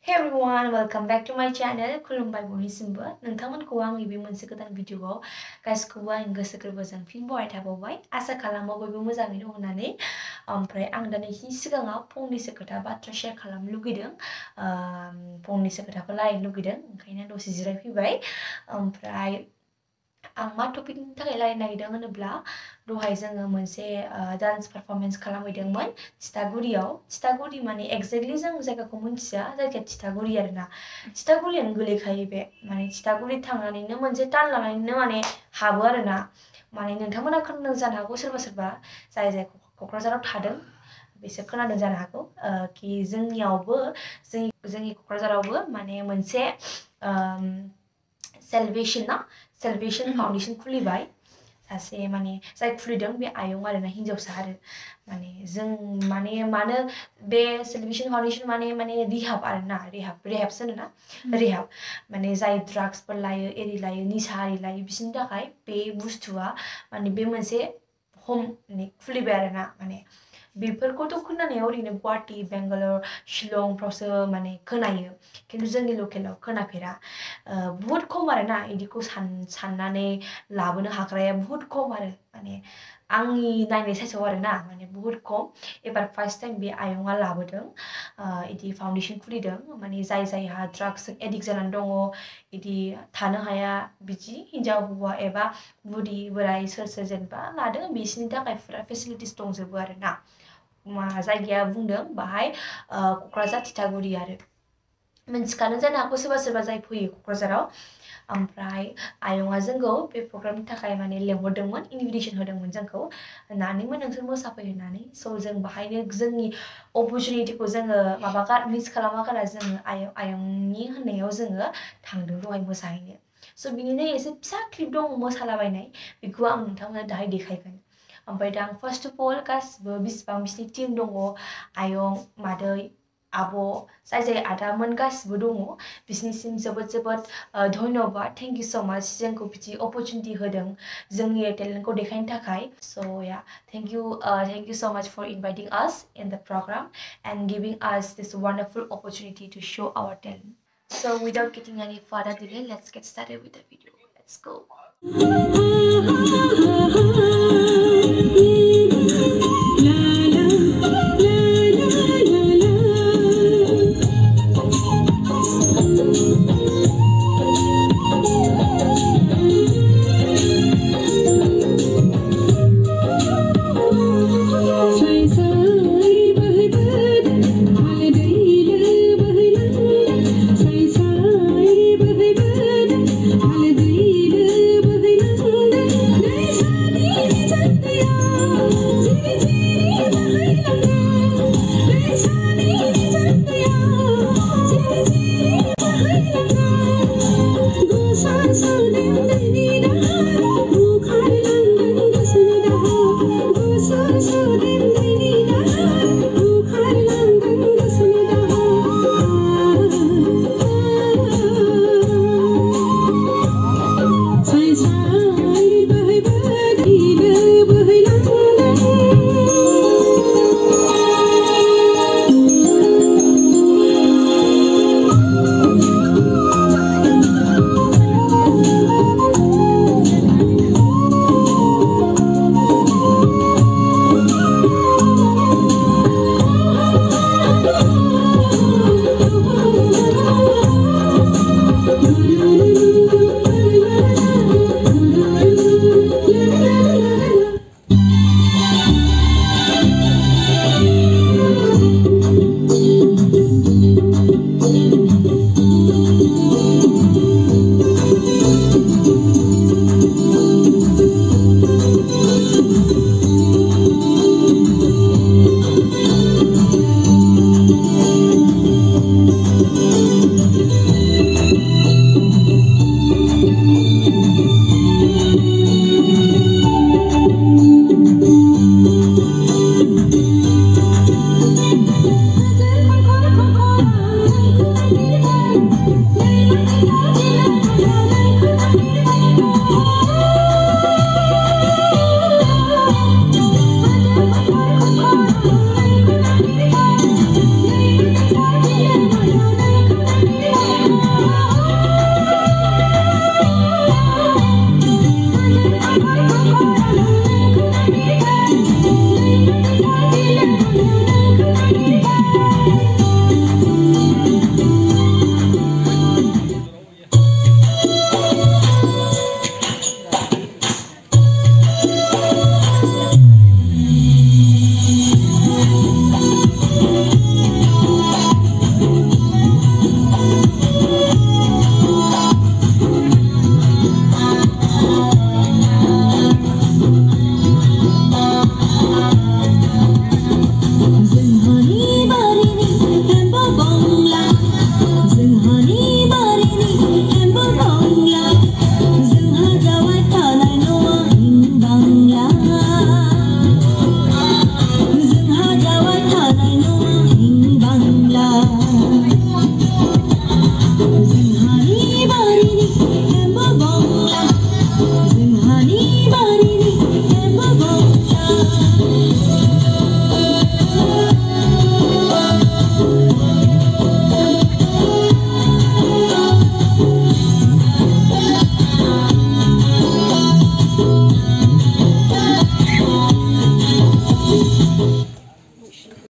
Hey everyone, welcome back to my channel. खुलुमबाय बयनिसिमबो नोंथांमोनखौ आंनि बे मोनसे गोदान भिडिअआव गासिखौबो आं गोसो गोरबोजों फिन बराय थाबावबाय। आसा खालामो बयबो मोजाङै दं होननानै। ओमफ्राय आं दा नोंसिनि सिगाङाव फंनैसो खोथा बाथ्रा शेयार खालामनो लुगैदों। फंनैसो खोथाखौ रायलायनो लुगैदों, ओंखायनो दसे जिरायफैबाय। ओमफ्राय आं मा टपिकनि थाखाय रायलायनो नागिरदों होनोब्ला दहाय जोङो मोनसे डान्स पारफरमेन्स खालामहैदोंमोन थिथागुरि माने एक्जेक्टलि जों जायगाखौ मिन्थिया, जायगाया थिथागुरि आरोना। थिथागुरियानो गोलैखायो बे, माने थिथागुरि थांनानैनो मोनसे टार्न लानानैनो माने हाबो आरोना। माने नोंथांमोना खोनादों जानो हागौ सोरबा सोरबा जाय क'क्राझाराव थादों बिसोर खोनादों जानो हागौ कि जोंनि क'क्राझारावबो माने मोनसे सेलभेशन फाउन्डेशन खुलिबाय। सासे माने जाय खुलिदों बे आयं आरोना, हिन्जावसा आरो। माने जों मानो बे सेलभेशन फाउन्डेशन माने रिहाब आरोना, रिहाबसो होनोना, रिहाब माने जाय ड्राग्सफोर लायो एरि लायो निसा आरि लायो बिसोरनि थाखाय बे बुस्थुआ माने बे मोनसे हम खुलिबाय आरोना। माने बेफोरखौथ' खोनानायाव ओरैनो गुवाहाटि बेंगालर शिलंफ्रावसो माने खोनायो, खिन्थु जोंनि लकेलाव खोनाफेरा। बुहुत खम आरोना इदिखौ साननानै लाबोनो हाग्राया बुहुत खम आरो, माने आंनि नायनाय साइसआव आरोना, माने बुहुत खम। एबार फार्स्ट टाइम बे आयंआ लाबोदों, इदि फाउन्डेशन खुलिदों। माने जायहा ड्राग्सजों एडिक्ट जानानै दङ, इदि थानो हाया, बिदि हिन्जाव हौवा एबा बुरि बोराय सोर जेनेबा लादों बिसोरनि थाखाय फुरा फेसिलिटिस दंजोबो आरोना। जायगाया बुंदों बाहाय क'क्राझार थिथागुरि आरो। मिन्थिखानो जानो हागौ सोरबा जाय फैयो क'क्राझाराव। ओमफ्राय आयंआ जोंखौ बे प्रग्रामनि थाखाय माने लेंहरदोंमोन, इनभिटेसन होदोंमोन जोंखौ, होननानैमोन नोंसोर मोसाफै होननानै। स' जों बाहायनो जोंनि अपरचुनिटिखौ जोङो मिस खालामागारा जोङो आयंनि होननायाव जोङो थांदों दहाय मोसाहैनो। स' बिनिनो एसे फिसा क्लिप दङ मोसालाबायनाय, बेखौ आं नोंथांमोननो दाहाय देखायगोन। ओमफ्राय दा आं फार्स्ट अफ अल गासिबो बिसिबां बिसिनि टिम दङ, आयं, मादै, आब', जाय आदामोन गासिबो दङ, बिसिनिसिम जोबोद धन्यबाद। थेंक इउ स' माच जोंखौ बिदि अपरचुनिटि होदों जोंनि टेलेन्टखौ देखायनो थाखाय। स' या, thank you so much for inviting us in the program and giving us this wonderful opportunity to show our talent. So without getting any further delay, let's get started with the video. Let's go.